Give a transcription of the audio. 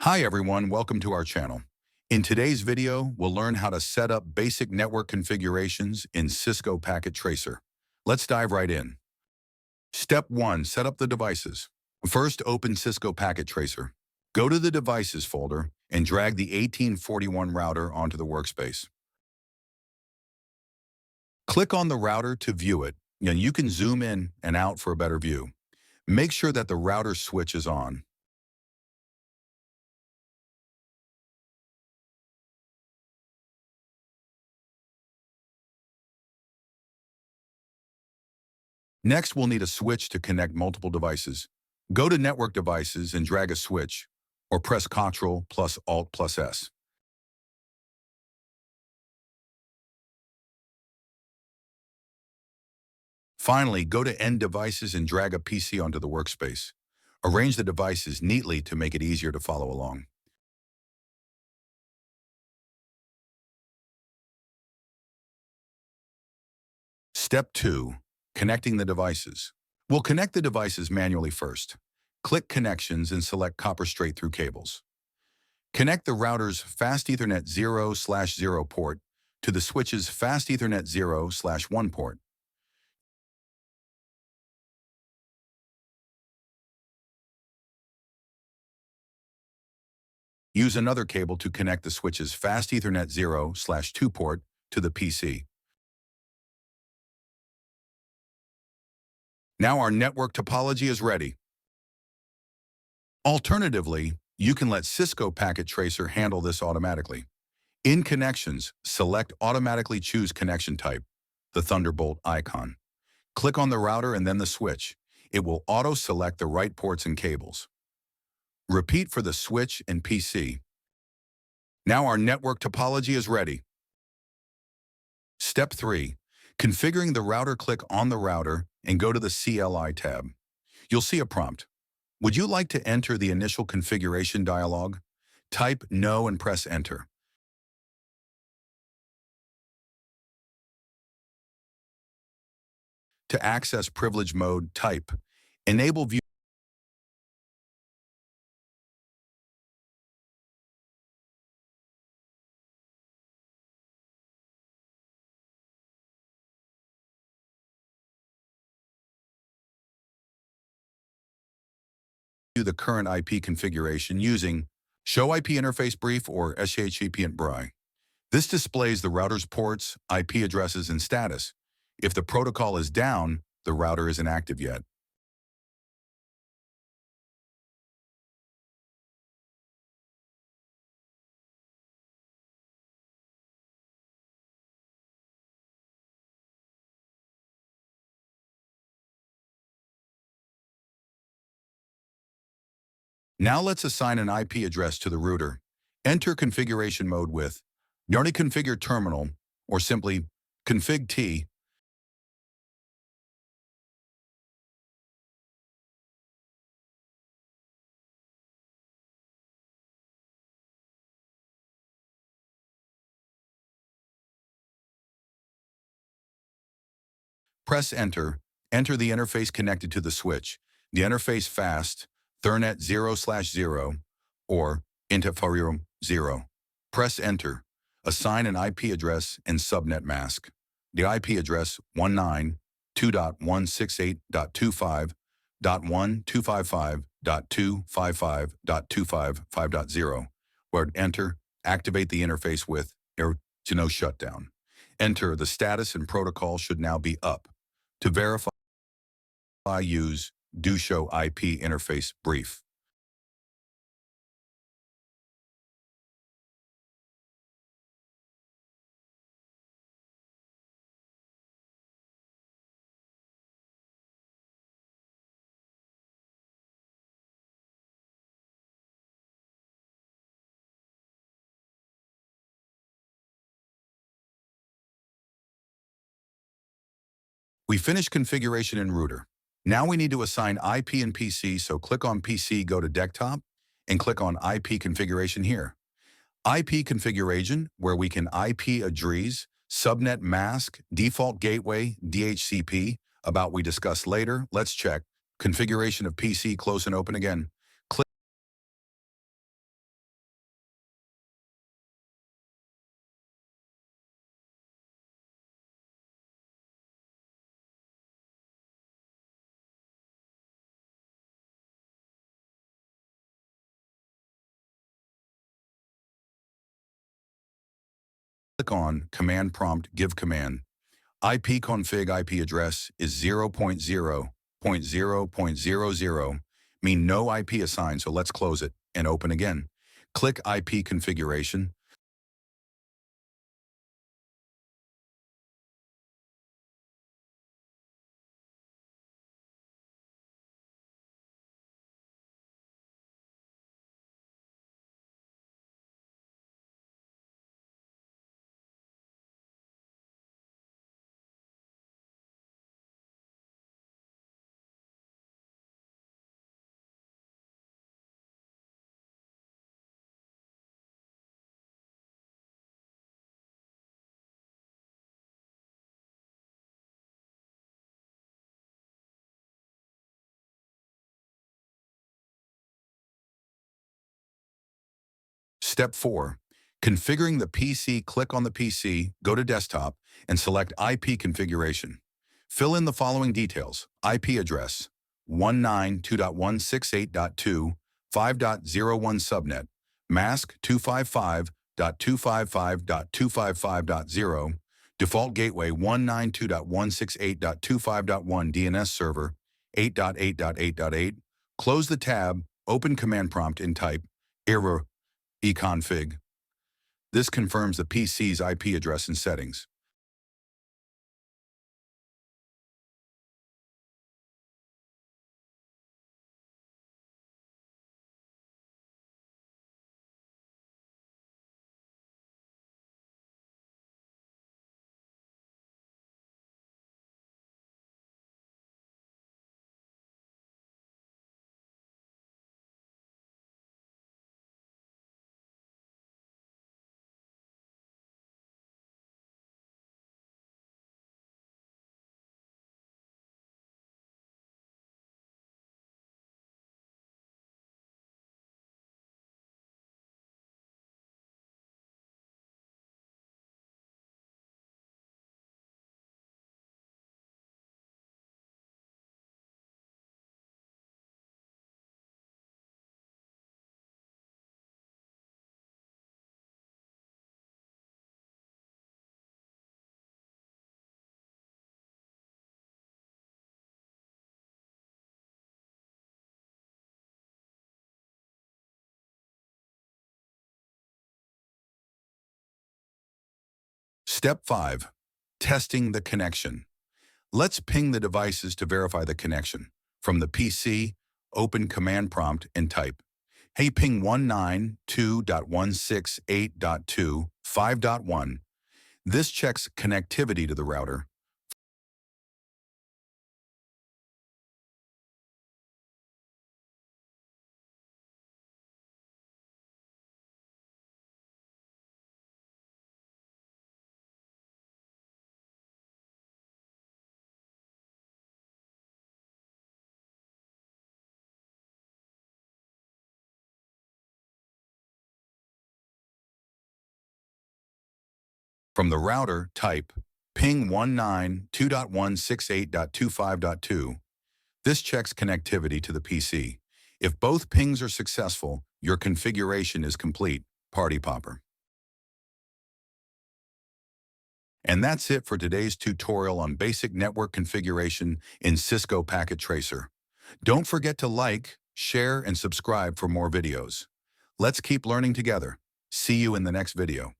Hi everyone, welcome to our channel. In today's video, we'll learn how to set up basic network configurations in Cisco Packet Tracer. Let's dive right in. Step 1. Set up the devices. First, open Cisco Packet Tracer. Go to the Devices folder and drag the 1841 router onto the workspace. Click on the router to view it, and you can zoom in and out for a better view. Make sure that the router switch is on. Next, we'll need a switch to connect multiple devices. Go to Network Devices and drag a switch, or press Ctrl plus Alt plus S. Finally, go to End Devices and drag a PC onto the workspace. Arrange the devices neatly to make it easier to follow along. Step 2. Connecting the devices. We'll connect the devices manually first. Click Connections and select Copper Straight-Through cables. Connect the router's FastEthernet 0/0 port to the switch's FastEthernet 0/1 port. Use another cable to connect the switch's FastEthernet 0/2 port to the PC. Now our network topology is ready. Alternatively, you can let Cisco Packet Tracer handle this automatically. In Connections, select Automatically Choose Connection Type, the Thunderbolt icon. Click on the router and then the switch. It will auto-select the right ports and cables. Repeat for the switch and PC. Now our network topology is ready. Step 3. Configuring the router. Click on the router and go to the CLI tab. You'll see a prompt. Would you like to enter the initial configuration dialog? Type No and press Enter. To access privilege mode, type Enable View. The current IP configuration using Show IP Interface Brief or SHIP BRI. This displays the router's ports, IP addresses, and status. If the protocol is down, the router isn't active yet. Now let's assign an IP address to the router. Enter configuration mode with Yarny Configure Terminal, or simply config T. Press Enter. Enter the interface connected to the switch. The interface fast, Ethernet 0/0, or Interface 0. Press Enter. Assign an IP address and subnet mask. The IP address 192.168.25.1.255.255.255.0, where Enter. Activate the interface with no shutdown. Enter. The status and protocol should now be up. To verify, use Do Show IP Interface Brief. We finished configuration in router. Now we need to assign IP and PC, so click on PC, go to Desktop, and click on IP configuration here. IP configuration, where we can IP address, subnet mask, default gateway, DHCP, about we discuss later. Let's check. Configuration of PC, close and open again. Click on Command Prompt, give command. ipconfig IP address is 0.0.0.00, mean no IP assigned, so let's close it and open again. Click IP configuration. Step 4. Configuring the PC, click on the PC, go to Desktop, and select IP configuration. Fill in the following details: IP address, 192.168.2.5.01 subnet, mask 255.255.255.0, default gateway 192.168.25.1 DNS server, 8.8.8.8. Close the tab, open command prompt and type error econfig. This confirms the PC's IP address and settings. Step 5. Testing the connection. Let's ping the devices to verify the connection. From the PC, open command prompt and type, "Hey, ping 192.168.2.5.1. This checks connectivity to the router. From the router, type ping 192.168.25.2. This checks connectivity to the PC. If both pings are successful, your configuration is complete. Party popper. And that's it for today's tutorial on basic network configuration in Cisco Packet Tracer. Don't forget to like, share, and subscribe for more videos. Let's keep learning together. See you in the next video.